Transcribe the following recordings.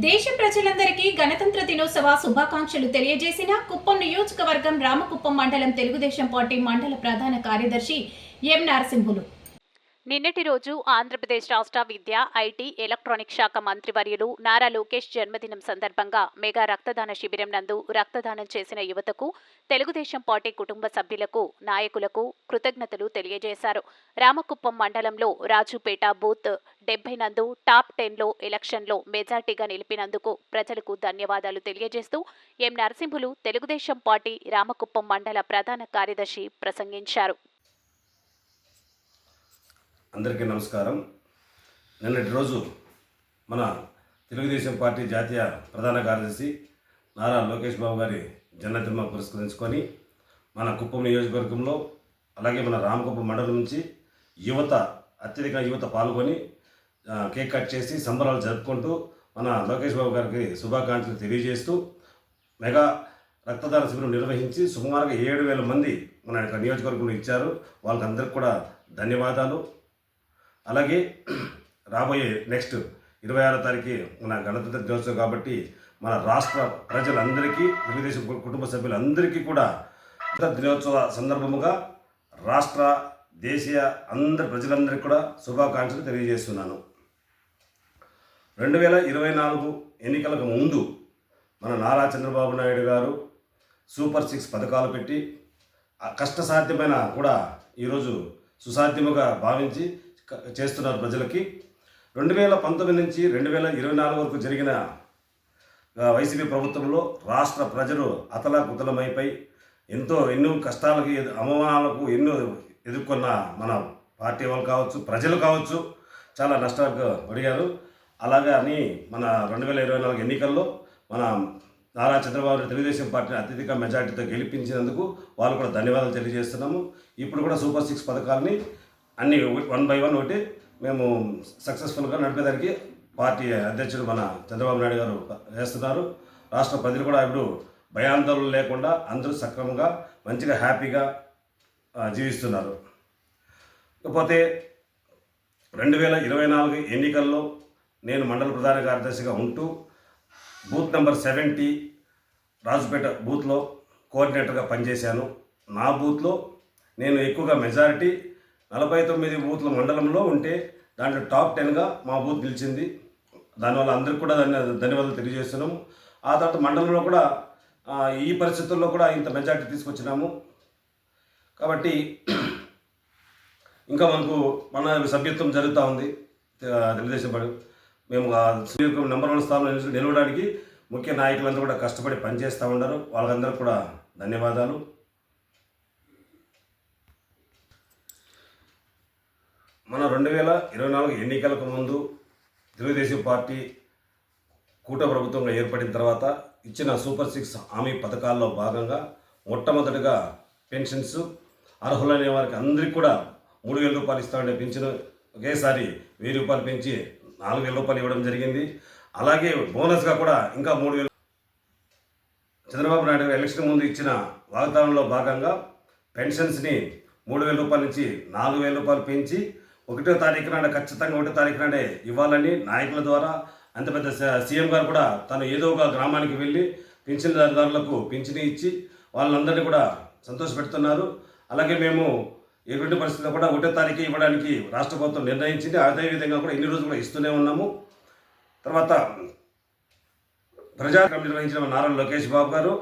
దేశ ప్రజలందరికీ గణతంత్ర దినోత్సవ శుభాకాంక్షలు తెలియజేసిన కుప్పం నియోజకవర్గం రామకుప్పం మండలం తెలుగుదేశం పార్టీ మండల ప్రధాన కార్యదర్శి ఎం నరసింహులు. నిన్నటి రోజు ఆంధ్రప్రదేశ్ రాష్ట్ర విద్య, ఐటీ, ఎలక్ట్రానిక్ శాఖ మంత్రివర్యులు నారా లోకేష్ జన్మదినం సందర్భంగా మెగా రక్తదాన శిబిరం నందు రక్తదానం చేసిన యువతకు తెలుగుదేశం పార్టీ కుటుంబ సభ్యులకు, నాయకులకు కృతజ్ఞతలు తెలియజేశారు. రామకుప్పం మండలంలో రాజుపేట బూత్ 70 నందు టాప్ 10లో ఎలక్షన్లో మెజార్టీగా నిలిపినందుకు ప్రజలకు ధన్యవాదాలు తెలియజేస్తూ ఎం నరసింహులు తెలుగుదేశం పార్టీ రామకుప్పం మండల ప్రధాన కార్యదర్శి ప్రసంగించారు. అందరికీ నమస్కారం. నిన్నటి రోజు మన తెలుగుదేశం పార్టీ జాతీయ ప్రధాన కార్యదర్శి నారా లోకేష్ బాబు గారి జన్మదినం పురస్కరించుకొని మన కుప్పం నియోజకవర్గంలో అలాగే మన రామకుప్పం మండలం నుంచి అత్యధిక యువత పాల్గొని కేక్ కట్ చేసి సంబరాలు జరుపుకుంటూ మన లోకేష్ బాబు గారికి శుభాకాంక్షలు తెలియజేస్తూ మెగా రక్తదాన శిబిరం నిర్వహించి సుమారుగా 7,000 మంది మన నియోజకవర్గంలో ఇచ్చారు. వాళ్ళకందరికీ కూడా ధన్యవాదాలు. అలాగే రాబోయే నెక్స్ట్ 26వ తారీఖు మన గణతంత్ర దినోత్సవం కాబట్టి మన రాష్ట్ర ప్రజలందరికీ, తెలుగుదేశం కుటుంబ సభ్యులందరికీ కూడా గణతంత్ర దినోత్సవ సందర్భముగా రాష్ట్ర దేశీయ అందరి ప్రజలందరికీ కూడా శుభాకాంక్షలు తెలియజేస్తున్నాను. 2024 ఎన్నికలకు ముందు మన నారా చంద్రబాబు నాయుడు గారు సూపర్ 6 పథకాలు పెట్టి కష్టసాధ్యమైన కూడా ఈరోజు సుసాధ్యముగా భావించి చేస్తున్నారు ప్రజలకి. 2019 నుంచి 2024 వరకు జరిగిన వైసీపీ ప్రభుత్వంలో రాష్ట్ర ప్రజలు అతలాకుతలమైపోయి ఎన్నో కష్టాలకి, అవమానాలకు ఎన్నో ఎదుర్కొన్న మన పార్టీ వాళ్ళు కావచ్చు, ప్రజలు కావచ్చు, చాలా నష్టాలకు పడిగారు. అలాగే అని మన 2024 ఎన్నికల్లో మన నారా చంద్రబాబు తెలుగుదేశం పార్టీని అత్యధిక మెజార్టీతో గెలిపించినందుకు వాళ్ళు కూడా ధన్యవాదాలు తెలియజేస్తున్నాము. ఇప్పుడు కూడా సూపర్ 6 పథకాలని అన్ని 1 by 1 ఒకటి మేము సక్సెస్ఫుల్గా నడిపేదానికి పార్టీ అధ్యక్షుడు మన చంద్రబాబు నాయుడు గారు చేస్తున్నారు. రాష్ట్ర ప్రజలు కూడా ఇప్పుడు భయాందోళనలు లేకుండా అందరూ సక్రమంగా మంచిగా హ్యాపీగా జీవిస్తున్నారు. ఇకపోతే 2024 ఎన్నికల్లో నేను మండల ప్రధాన కార్యదర్శిగా ఉంటూ బూత్ నెంబర్ 70 రాజుపేట బూత్లో కోఆర్డినేటర్గా పనిచేశాను. నా బూత్లో నేను ఎక్కువగా మెజారిటీ 49 బూత్ల మండలంలో ఉంటే దాంట్లో టాప్ 10గా మా బూత్ నిలిచింది. దానివల్ల అందరికీ కూడా ధన్యవాదాలు తెలియజేస్తున్నాము. ఆ తర్వాత మండలంలో కూడా ఈ పరిస్థితుల్లో కూడా ఇంత మెజార్టీ తీసుకొచ్చినాము. కాబట్టి ఇంకా మన సభ్యత్వం జరుగుతూ ఉంది. తెలుగుదేశం పార్టీ మేము నెంబర్ 1 స్థానంలో నిలవడానికి ముఖ్య నాయకులందరూ కూడా కష్టపడి పనిచేస్తూ ఉన్నారు. వాళ్ళందరికీ కూడా ధన్యవాదాలు. మన 2024 ఎన్నికలకు ముందు తెలుగుదేశం పార్టీ కూటమి ప్రభుత్వంగా ఏర్పడిన తర్వాత ఇచ్చిన సూపర్ 6 హామీ పథకాల్లో భాగంగా మొట్టమొదటిగా పెన్షన్స్ అర్హులైన వారికి అందరికీ కూడా 3,000 రూపాయలు ఇస్తామనే పెన్షన్ ఒకేసారి 1,000 రూపాయలు పెంచి 4,000 రూపాయలు ఇవ్వడం జరిగింది. అలాగే బోనస్గా కూడా ఇంకా 3,000 చంద్రబాబు నాయుడు గారు ఎలక్షన్ ముందు ఇచ్చిన వాగ్దానంలో భాగంగా పెన్షన్స్ని 3,000 రూపాయల నుంచి 4,000 రూపాయలు పెంచి 1వ తారీఖు నాడు ఖచ్చితంగా 1వ తారీఖు నాడే ఇవ్వాలని నాయకుల ద్వారా అంత పెద్ద సీఎం గారు కూడా తను ఏదో ఒక గ్రామానికి వెళ్ళి పింఛన్దారులకు పింఛని ఇచ్చి వాళ్ళందరినీ కూడా సంతోషపెడుతున్నారు. అలాగే మేము ఎటువంటి పరిస్థితుల్లో కూడా 1వ తారీఖు ఇవ్వడానికి రాష్ట్ర ప్రభుత్వం నిర్ణయించింది. అదేవిధంగా కూడా ఇన్ని రోజులు కూడా ఇస్తూనే ఉన్నాము. తర్వాత ప్రజాకం నిర్వహించిన నారా లోకేష్ బాబు గారు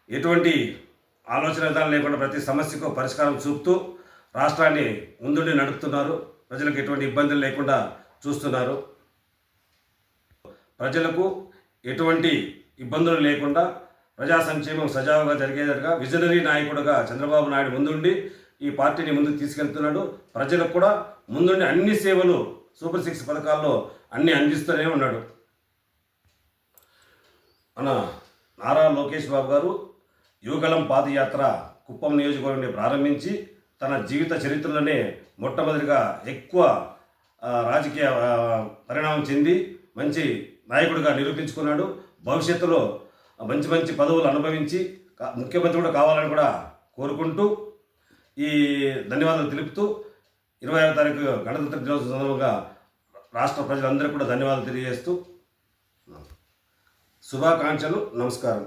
ఎటువంటి ఆలోచన విధానం లేకుండా ప్రతి సమస్యకు పరిష్కారం చూపుతూ రాష్ట్రాన్ని ముందుండి నడుపుతున్నారు. ప్రజలకు ఎటువంటి ఇబ్బందులు లేకుండా చూస్తున్నారు. ప్రజలకు ఎటువంటి ఇబ్బందులు లేకుండా ప్రజా సంక్షేమం సజావుగా జరిగేటట్టుగా విజనరీ నాయకుడుగా చంద్రబాబు నాయుడు ముందుండి ఈ పార్టీని ముందుకు తీసుకెళ్తున్నాడు. ప్రజలకు కూడా ముందుండి అన్ని సేవలు సూపర్ 6 పథకాల్లో అన్ని అందిస్తూనే ఉన్నాడు. మన నారా లోకేష్ బాబు గారు యువగలం పాదయాత్ర కుప్పం నియోజకవర్గాన్ని ప్రారంభించి తన జీవిత చరిత్రలోనే మొట్టమొదటిగా ఎక్కువ రాజకీయ పరిణామం చెంది మంచి నాయకుడిగా నిరూపించుకున్నాడు. భవిష్యత్తులో మంచి పదవులు అనుభవించి ముఖ్యమంత్రి కూడా కావాలని కూడా కోరుకుంటూ ఈ ధన్యవాదాలు తెలుపుతూ 26వ తారీఖు గణతంత్ర దినోత్సవం సందర్భంగా రాష్ట్ర ప్రజలందరికీ కూడా ధన్యవాదాలు తెలియజేస్తూ శుభాకాంక్షలు. నమస్కారం.